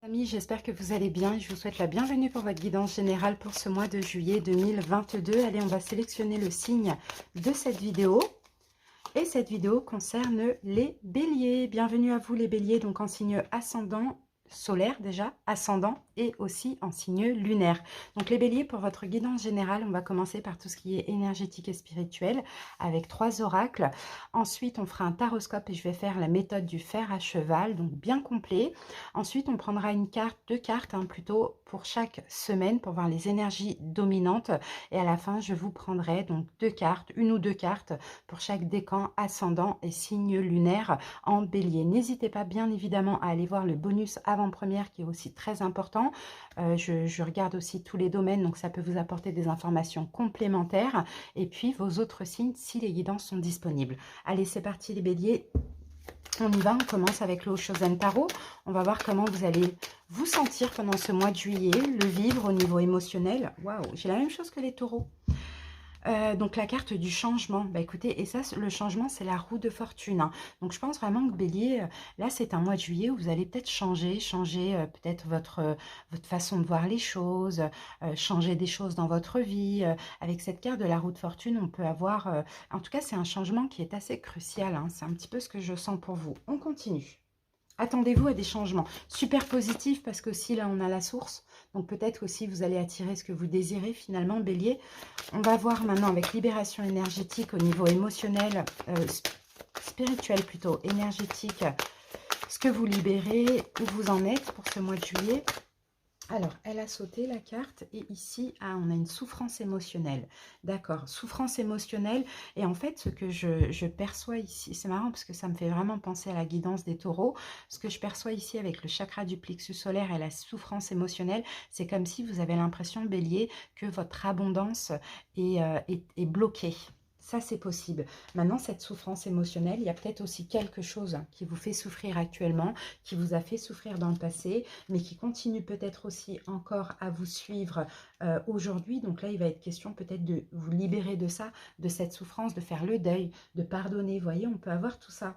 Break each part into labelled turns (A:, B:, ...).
A: Amis, j'espère que vous allez bien et je vous souhaite la bienvenue pour votre guidance générale pour ce mois de juillet 2022. Allez, on va sélectionner le signe de cette vidéo. Et cette vidéo concerne les béliers. Bienvenue à vous les béliers, donc en signe ascendant, solaire déjà, ascendant et aussi en signe lunaire. Donc les béliers, pour votre guidance générale, on va commencer par tout ce qui est énergétique et spirituel avec 3 oracles. Ensuite, on fera un taroscope et je vais faire la méthode du fer à cheval, donc bien complet. Ensuite, on prendra une carte, 2 cartes plutôt pour chaque semaine pour voir les énergies dominantes. Et à la fin, je vous prendrai donc 2 cartes, une ou 2 cartes pour chaque décan ascendant et signe lunaire en bélier. N'hésitez pas bien évidemment à aller voir le bonus avant-première qui est aussi très important. Je regarde aussi tous les domaines, donc ça peut vous apporter des informations complémentaires. Et puis vos autres signes si les guidances sont disponibles. Allez, c'est parti les béliers. On y va, on commence avec le Shozen Tarot. On va voir comment vous allez vous sentir pendant ce mois de juillet, le vivre au niveau émotionnel. Waouh, j'ai la même chose que les taureaux. Donc la carte du changement, bah écoutez, et ça le changement c'est la roue de fortune, donc je pense vraiment que bélier, là c'est un mois de juillet où vous allez peut-être changer peut-être votre façon de voir les choses, changer des choses dans votre vie, avec cette carte de la roue de fortune on peut avoir, en tout cas c'est un changement qui est assez crucial, c'est un petit peu ce que je sens pour vous. On continue. Attendez-vous à des changements super positifs parce que si là on a la source, donc peut-être aussi vous allez attirer ce que vous désirez finalement bélier. On va voir maintenant avec libération énergétique au niveau émotionnel, spirituel plutôt, énergétique, ce que vous libérez, où vous en êtes pour ce mois de juillet. Alors, elle a sauté la carte et ici, on a une souffrance émotionnelle. D'accord, souffrance émotionnelle. Et en fait, ce que je perçois ici, c'est marrant parce que ça me fait vraiment penser à la guidance des taureaux. Ce que je perçois ici avec le chakra du plexus solaire et la souffrance émotionnelle, c'est comme si vous avez l'impression, bélier, que votre abondance est bloquée. Ça, c'est possible. Maintenant, cette souffrance émotionnelle, il y a peut-être aussi quelque chose qui vous fait souffrir actuellement, qui vous a fait souffrir dans le passé, mais qui continue peut-être aussi encore à vous suivre aujourd'hui. Donc là, il va être question peut-être de vous libérer de ça, de cette souffrance, de faire le deuil, de pardonner. Vous voyez, on peut avoir tout ça.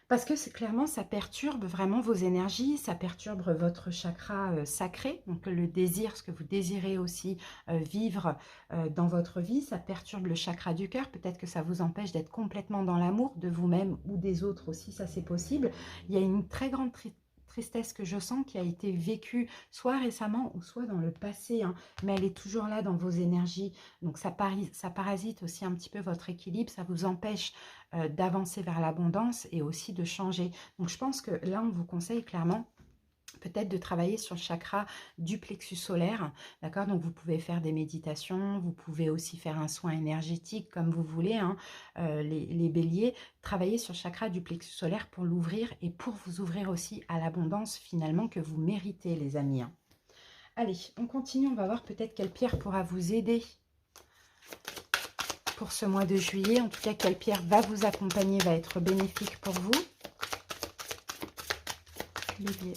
A: Parce que clairement, ça perturbe vraiment vos énergies, ça perturbe votre chakra sacré, donc le désir, ce que vous désirez aussi vivre dans votre vie, ça perturbe le chakra du cœur, peut-être que ça vous empêche d'être complètement dans l'amour de vous-même ou des autres aussi, ça c'est possible. Il y a une très grande tristesse que je sens qui a été vécue soit récemment ou soit dans le passé, mais elle est toujours là dans vos énergies, donc ça parasite aussi un petit peu votre équilibre, ça vous empêche d'avancer vers l'abondance et aussi de changer. Donc je pense que là on vous conseille clairement peut-être de travailler sur le chakra du plexus solaire, d'accord? Donc vous pouvez faire des méditations, vous pouvez aussi faire un soin énergétique comme vous voulez, les béliers, travailler sur le chakra du plexus solaire pour l'ouvrir et pour vous ouvrir aussi à l'abondance finalement que vous méritez les amis. Allez, on continue, on va voir peut-être quelle pierre pourra vous aider pour ce mois de juillet. En tout cas, quelle pierre va vous accompagner, va être bénéfique pour vous. Bélier.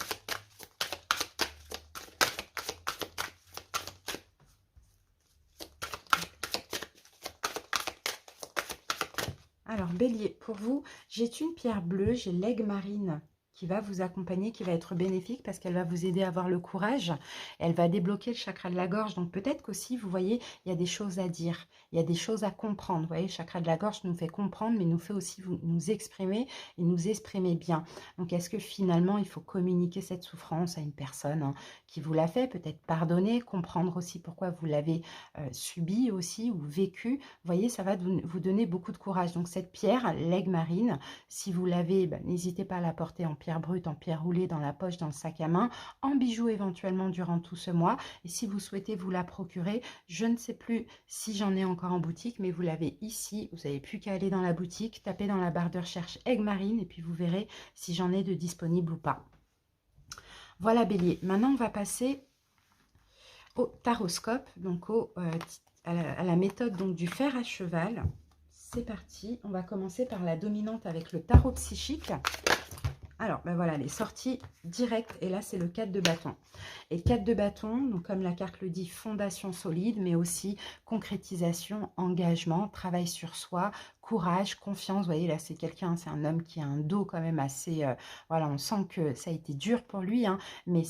A: Alors, bélier, pour vous, j'ai une pierre bleue, j'ai l'aigle marine qui va vous accompagner, qui va être bénéfique parce qu'elle va vous aider à avoir le courage. Elle va débloquer le chakra de la gorge. Donc peut-être qu'aussi, vous voyez, il y a des choses à dire, il y a des choses à comprendre. Vous voyez, le chakra de la gorge nous fait comprendre, mais nous fait aussi nous exprimer et nous exprimer bien. Donc est-ce que finalement, il faut communiquer cette souffrance à une personne qui vous l'a fait, peut-être pardonner, comprendre aussi pourquoi vous l'avez subi aussi ou vécu. Vous voyez, ça va vous donner beaucoup de courage. Donc cette pierre, l'aigle marine, si vous l'avez, n'hésitez pas à la porter en pierre brute, en pierre roulée, dans la poche, dans le sac à main, en bijoux éventuellement durant tout ce mois. Et si vous souhaitez vous la procurer, je ne sais plus si j'en ai encore en boutique, mais vous l'avez ici. Vous n'avez plus qu'à aller dans la boutique, taper dans la barre de recherche aigle marine et puis vous verrez si j'en ai de disponible ou pas. Voilà bélier. Maintenant, on va passer au taroscope, donc à la méthode donc, du fer à cheval. C'est parti. On va commencer par la dominante avec le tarot psychique. Alors, ben voilà, les sorties directes. Et là, c'est le 4 de bâton. Et 4 de bâton, donc comme la carte le dit, fondation solide, mais aussi concrétisation, engagement, travail sur soi, courage, confiance. Vous voyez, là, c'est quelqu'un, c'est un homme qui a un dos quand même assez... voilà, on sent que ça a été dur pour lui, hein, mais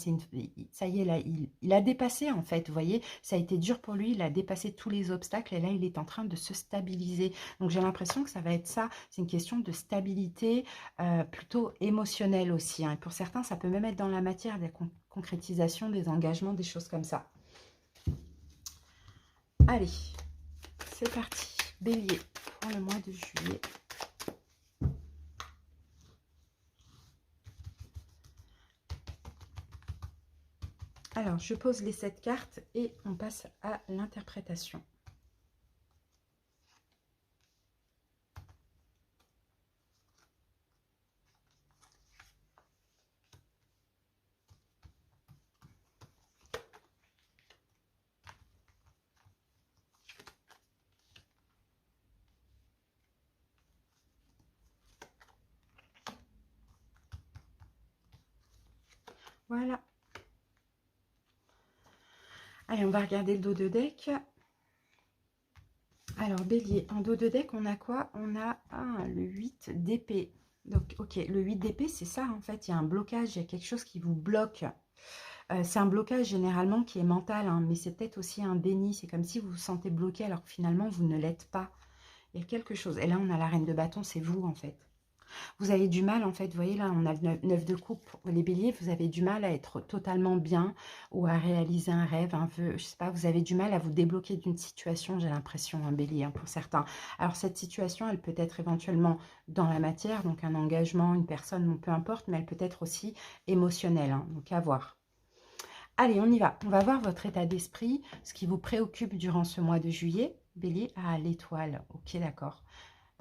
A: ça y est, là, il a dépassé, en fait, vous voyez. Ça a été dur pour lui, il a dépassé tous les obstacles, et là, il est en train de se stabiliser. Donc, j'ai l'impression que ça va être ça. C'est une question de stabilité, plutôt émotionnelle aussi, hein. Et pour certains, ça peut même être dans la matière, des concrétisations, des engagements, des choses comme ça. Allez, c'est parti. Bélier, pour le mois de juillet. Alors, je pose les 7 cartes et on passe à l'interprétation. Voilà. Allez, on va regarder le dos de deck. Alors, Bélier, en dos de deck, on a quoi? On a le 8 d'épée. Donc, ok, le 8 d'épée, c'est ça, en fait. Il y a un blocage, il y a quelque chose qui vous bloque. C'est un blocage généralement qui est mental, hein, mais c'est peut-être aussi un déni. C'est comme si vous vous sentez bloqué alors que finalement, vous ne l'êtes pas. Il y a quelque chose. Et là, on a la reine de bâton, c'est vous, en fait. Vous avez du mal, en fait, vous voyez, là, on a le 9 de coupe. Les béliers, vous avez du mal à être totalement bien ou à réaliser un rêve, un vœu, je sais pas, vous avez du mal à vous débloquer d'une situation, j'ai l'impression, un bélier, hein, pour certains. Alors, cette situation, elle peut être éventuellement dans la matière, donc un engagement, une personne, bon, peu importe, mais elle peut être aussi émotionnelle, hein, donc à voir. Allez, on y va. On va voir votre état d'esprit, ce qui vous préoccupe durant ce mois de juillet. Bélier, l'étoile. Ok, d'accord.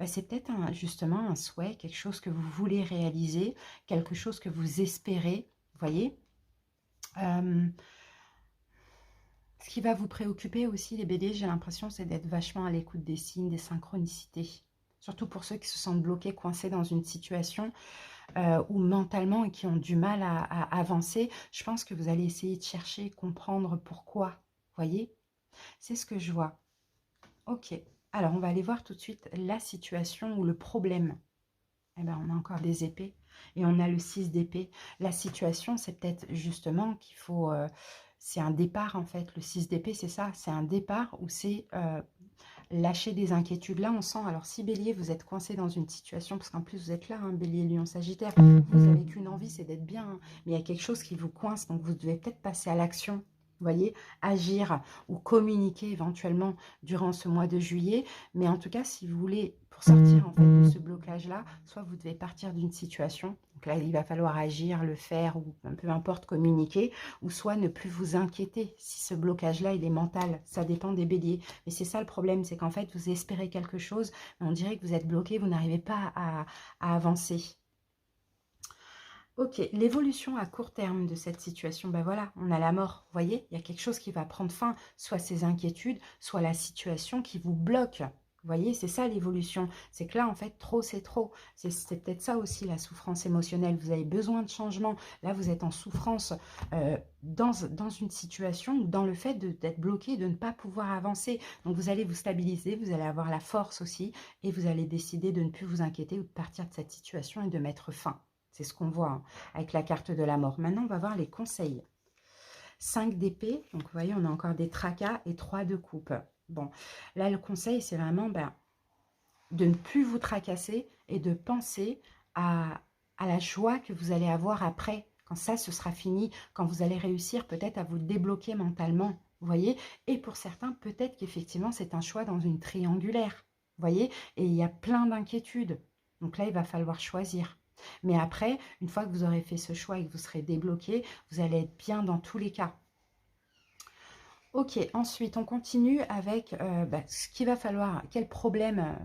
A: C'est peut-être justement un souhait, quelque chose que vous voulez réaliser, quelque chose que vous espérez, vous voyez. Ce qui va vous préoccuper aussi, les béliers, j'ai l'impression, c'est d'être vachement à l'écoute des signes, des synchronicités. Surtout pour ceux qui se sentent bloqués, coincés dans une situation ou mentalement et qui ont du mal à avancer. Je pense que vous allez essayer de chercher, comprendre pourquoi, vous voyez. C'est ce que je vois. Ok. Alors, on va aller voir tout de suite la situation ou le problème. Eh ben, on a encore des épées et on a le 6 d'épée. La situation, c'est peut-être justement qu'il faut... c'est un départ en fait. Le 6 d'épée, c'est ça. C'est un départ où c'est lâcher des inquiétudes. Là, on sent... Alors, si Bélier, vous êtes coincé dans une situation, parce qu'en plus, vous êtes là, hein, Bélier, Lion, Sagittaire, vous n'avez qu'une envie, c'est d'être bien. Hein, mais il y a quelque chose qui vous coince, donc vous devez peut-être passer à l'action. Vous voyez, agir ou communiquer éventuellement durant ce mois de juillet. Mais en tout cas, si vous voulez, pour sortir en fait de ce blocage-là, soit vous devez partir d'une situation, donc là, il va falloir agir, le faire, ou peu importe, communiquer, ou soit ne plus vous inquiéter si ce blocage-là, il est mental. Ça dépend des béliers. Mais c'est ça le problème, c'est qu'en fait, vous espérez quelque chose, mais on dirait que vous êtes bloqué, vous n'arrivez pas à avancer. Ok, l'évolution à court terme de cette situation, ben voilà, on a la mort, vous voyez, il y a quelque chose qui va prendre fin, soit ces inquiétudes, soit la situation qui vous bloque. Vous voyez, c'est ça l'évolution. C'est que là, en fait, trop, c'est trop. C'est peut-être ça aussi, la souffrance émotionnelle. Vous avez besoin de changement. Là, vous êtes en souffrance dans une situation, dans le fait d'être bloqué, de ne pas pouvoir avancer. Donc, vous allez vous stabiliser, vous allez avoir la force aussi, et vous allez décider de ne plus vous inquiéter ou de partir de cette situation et de mettre fin. C'est ce qu'on voit hein, avec la carte de la mort. Maintenant, on va voir les conseils. 5 d'épée, donc vous voyez, on a encore des tracas et 3 de coupe. Bon, là, le conseil, c'est vraiment de ne plus vous tracasser et de penser à la joie que vous allez avoir après, quand ça, ce sera fini, quand vous allez réussir peut-être à vous débloquer mentalement, vous voyez. Et pour certains, peut-être qu'effectivement, c'est un choix dans une triangulaire, vous voyez. Et il y a plein d'inquiétudes. Donc là, il va falloir choisir. Mais après, une fois que vous aurez fait ce choix et que vous serez débloqué, vous allez être bien dans tous les cas. Ok, ensuite on continue avec ce qu'il va falloir, quels problèmes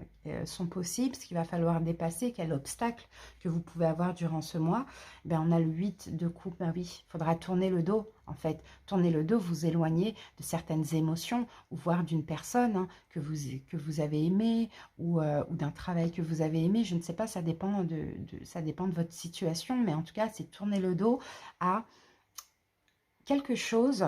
A: sont possibles, ce qu'il va falloir dépasser, quel obstacle que vous pouvez avoir durant ce mois. On a le 8 de coupe, oui, il faudra tourner le dos en fait. Tourner le dos, vous éloigner de certaines émotions ou voire d'une personne hein, que vous avez aimée ou d'un travail que vous avez aimé. Je ne sais pas, ça dépend ça dépend de votre situation, mais en tout cas c'est tourner le dos à quelque chose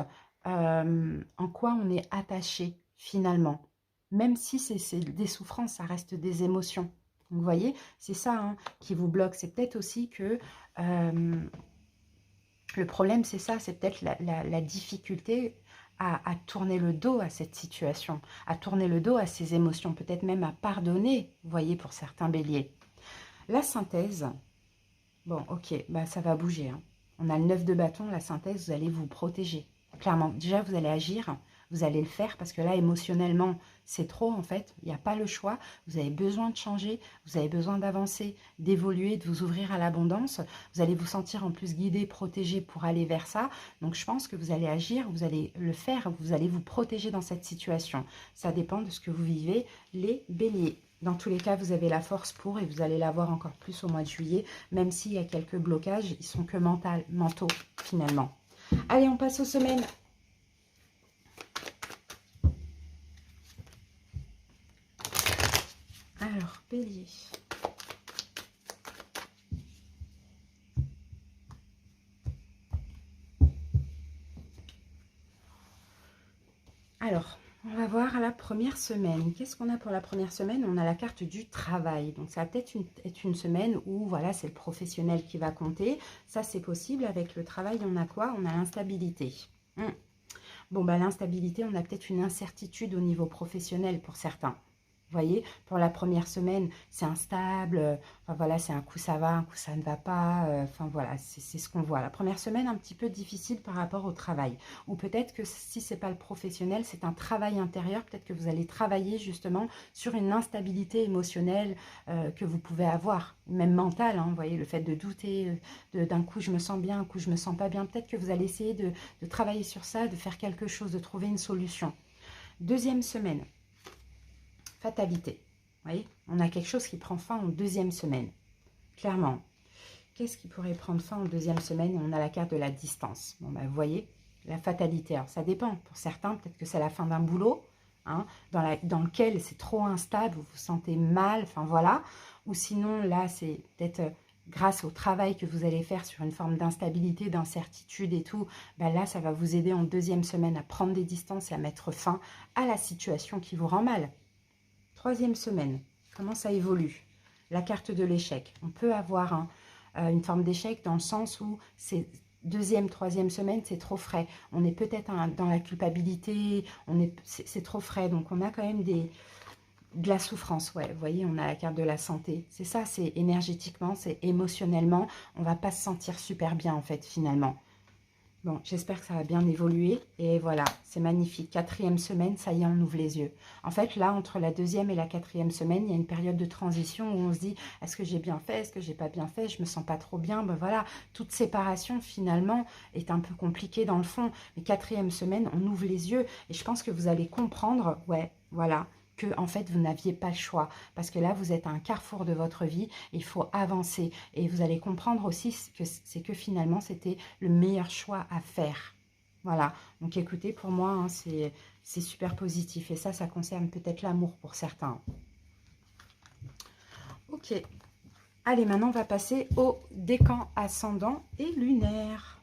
A: en quoi on est attaché finalement, même si c'est des souffrances, ça reste des émotions. Donc, vous voyez, c'est ça hein, qui vous bloque. C'est peut-être aussi que le problème, c'est ça, c'est peut-être la difficulté à tourner le dos à cette situation, à tourner le dos à ces émotions, peut-être même à pardonner, vous voyez, pour certains béliers. La synthèse, bon, ok, bah, ça va bouger. Hein. On a le 9 de bâton, la synthèse, vous allez vous protéger. Clairement, déjà, vous allez agir, vous allez le faire, parce que là, émotionnellement, c'est trop, en fait. Il n'y a pas le choix. Vous avez besoin de changer, vous avez besoin d'avancer, d'évoluer, de vous ouvrir à l'abondance. Vous allez vous sentir en plus guidé, protégé pour aller vers ça. Donc, je pense que vous allez agir, vous allez le faire, vous allez vous protéger dans cette situation. Ça dépend de ce que vous vivez, les béliers. Dans tous les cas, vous avez la force pour et vous allez l'avoir encore plus au mois de juillet, même s'il y a quelques blocages, ils sont que mentaux finalement. Allez, on passe aux semaines. Alors, bélier. Alors, on va voir la première semaine. Qu'est-ce qu'on a pour la première semaine? On a la carte du travail. Donc, ça va peut-être être une semaine où, voilà, c'est le professionnel qui va compter. Ça, c'est possible. Avec le travail, on a quoi? On a l'instabilité. Bon, bah, l'instabilité, on a peut-être une incertitude au niveau professionnel pour certains. Vous voyez, pour la première semaine, c'est instable. Enfin, voilà, c'est un coup ça va, un coup ça ne va pas. Enfin, voilà, c'est ce qu'on voit. La première semaine, un petit peu difficile par rapport au travail. Ou peut-être que si ce n'est pas le professionnel, c'est un travail intérieur. Peut-être que vous allez travailler justement sur une instabilité émotionnelle que vous pouvez avoir, même mentale. Hein, vous voyez, le fait de douter d'un coup, je me sens bien, un coup, je me sens pas bien. Peut-être que vous allez essayer de travailler sur ça, de faire quelque chose, de trouver une solution. Deuxième semaine. Fatalité. Vous voyez, on a quelque chose qui prend fin en deuxième semaine. Clairement. Qu'est-ce qui pourrait prendre fin en deuxième semaine? On a la carte de la distance. Bon, bah, vous voyez, la fatalité. Alors, ça dépend. Pour certains, peut-être que c'est la fin d'un boulot, hein, dans lequel c'est trop instable, vous vous sentez mal, enfin voilà. Ou sinon, là, c'est peut-être grâce au travail que vous allez faire sur une forme d'instabilité, d'incertitude et tout, bah là, ça va vous aider en deuxième semaine à prendre des distances et à mettre fin à la situation qui vous rend mal. Troisième semaine, comment ça évolue? La carte de l'échec. On peut avoir une forme d'échec dans le sens où c'est deuxième, troisième semaine, c'est trop frais. On est peut-être dans la culpabilité, c'est trop frais. Donc, on a quand même de la souffrance. Ouais, vous voyez, on a la carte de la santé. C'est ça, c'est énergétiquement, c'est émotionnellement. On ne va pas se sentir super bien, en fait, finalement. Bon, j'espère que ça va bien évoluer. Et voilà, c'est magnifique. Quatrième semaine, ça y est, on ouvre les yeux. En fait, là, entre la deuxième et la quatrième semaine, il y a une période de transition où on se dit, est-ce que j'ai bien fait? Est-ce que j'ai pas bien fait? Je me sens pas trop bien. Ben voilà, toute séparation, finalement, est un peu compliquée dans le fond. Mais quatrième semaine, on ouvre les yeux. Et je pense que vous allez comprendre, ouais, voilà, que en fait vous n'aviez pas le choix, parce que là vous êtes à un carrefour de votre vie, il faut avancer et vous allez comprendre aussi que c'est que finalement c'était le meilleur choix à faire. Voilà, donc écoutez, pour moi hein, c'est super positif et ça concerne peut-être l'amour pour certains. Ok, allez, maintenant on va passer au décan ascendant et lunaire.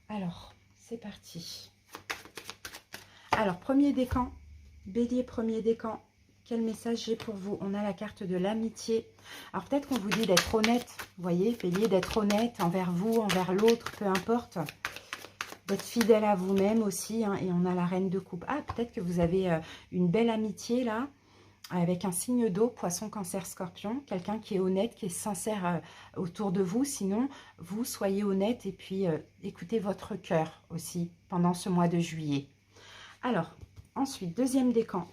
A: Alors, c'est parti. Alors, premier décan, bélier, premier décan, quel message j'ai pour vous? On a la carte de l'amitié. Alors, peut-être qu'on vous dit d'être honnête, vous voyez, bélier, d'être honnête envers vous, envers l'autre, peu importe. D'être fidèle à vous-même aussi, hein, et on a la reine de coupe. Ah, peut-être que vous avez une belle amitié, là, avec un signe d'eau, poisson, cancer, scorpion, quelqu'un qui est honnête, qui est sincère autour de vous. Sinon, vous soyez honnête et puis écoutez votre cœur aussi pendant ce mois de juillet. Alors, ensuite, deuxième décan.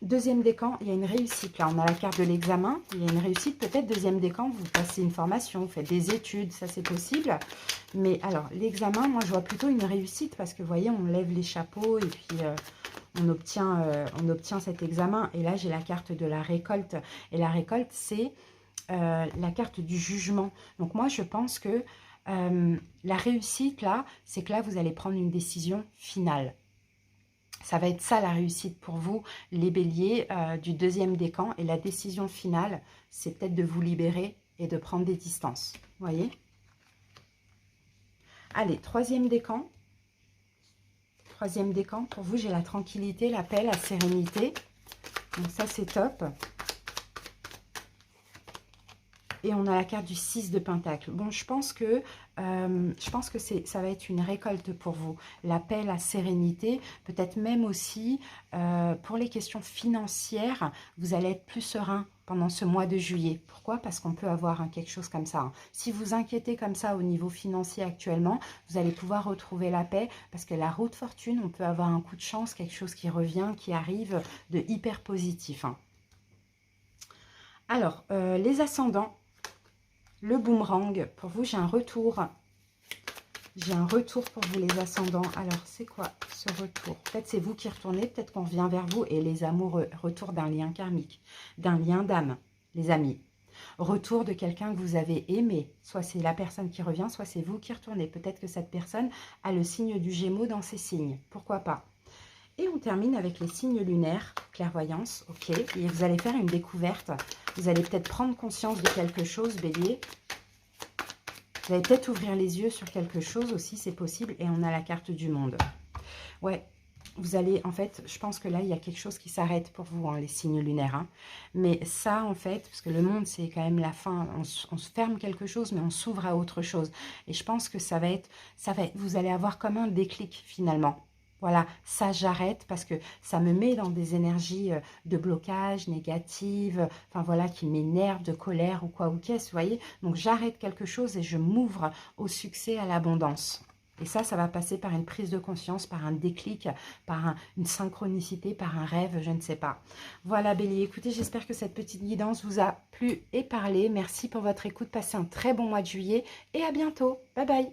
A: Deuxième décan, il y a une réussite. Là, on a la carte de l'examen. Il y a une réussite. Peut-être deuxième décan, vous passez une formation, vous faites des études, ça c'est possible. Mais alors, l'examen, moi je vois plutôt une réussite parce que vous voyez, on lève les chapeaux et puis on obtient cet examen. Et là, j'ai la carte de la récolte. Et la récolte, c'est la carte du jugement. Donc moi, je pense que la réussite, là, c'est que là, vous allez prendre une décision finale. Ça va être ça la réussite pour vous, les béliers du deuxième décan. Et la décision finale, c'est peut-être de vous libérer et de prendre des distances. Vous voyez? Allez, troisième décan. Troisième décan, pour vous, j'ai la tranquillité, la paix, la sérénité. Donc ça, c'est top. Et on a la carte du 6 de Pentacle. Bon, je pense que ça va être une récolte pour vous. La paix, la sérénité, peut-être même aussi pour les questions financières, vous allez être plus serein pendant ce mois de juillet. Pourquoi? Parce qu'on peut avoir quelque chose comme ça. Si vous inquiétez comme ça au niveau financier actuellement, vous allez pouvoir retrouver la paix parce que la roue de fortune, on peut avoir un coup de chance, quelque chose qui revient, qui arrive de hyper positif. Alors, les ascendants. Le boomerang, pour vous, j'ai un retour. J'ai un retour pour vous, les ascendants. Alors, c'est quoi ce retour? Peut-être c'est vous qui retournez, peut-être qu'on revient vers vous. Et les amoureux, retour d'un lien karmique, d'un lien d'âme, les amis. Retour de quelqu'un que vous avez aimé. Soit c'est la personne qui revient, soit c'est vous qui retournez. Peut-être que cette personne a le signe du Gémeaux dans ses signes. Pourquoi pas? Et on termine avec les signes lunaires, clairvoyance, ok. Et vous allez faire une découverte. Vous allez peut-être prendre conscience de quelque chose, Bélier. Vous allez peut-être ouvrir les yeux sur quelque chose aussi, c'est possible. Et on a la carte du monde. Ouais, vous allez, en fait, je pense que là, il y a quelque chose qui s'arrête pour vous, les signes lunaires. Mais ça, en fait, parce que le monde, c'est quand même la fin. On se ferme quelque chose, mais on s'ouvre à autre chose. Et je pense que ça va être, vous allez avoir comme un déclic, finalement. Voilà, ça j'arrête parce que ça me met dans des énergies de blocage, négatives, enfin voilà, qui m'énervent, de colère ou quoi ou qu'est-ce, vous voyez. Donc j'arrête quelque chose et je m'ouvre au succès, à l'abondance. Et ça va passer par une prise de conscience, par un déclic, par une synchronicité, par un rêve, je ne sais pas. Voilà Bélier, écoutez, j'espère que cette petite guidance vous a plu et parlé. Merci pour votre écoute, passez un très bon mois de juillet et à bientôt. Bye bye.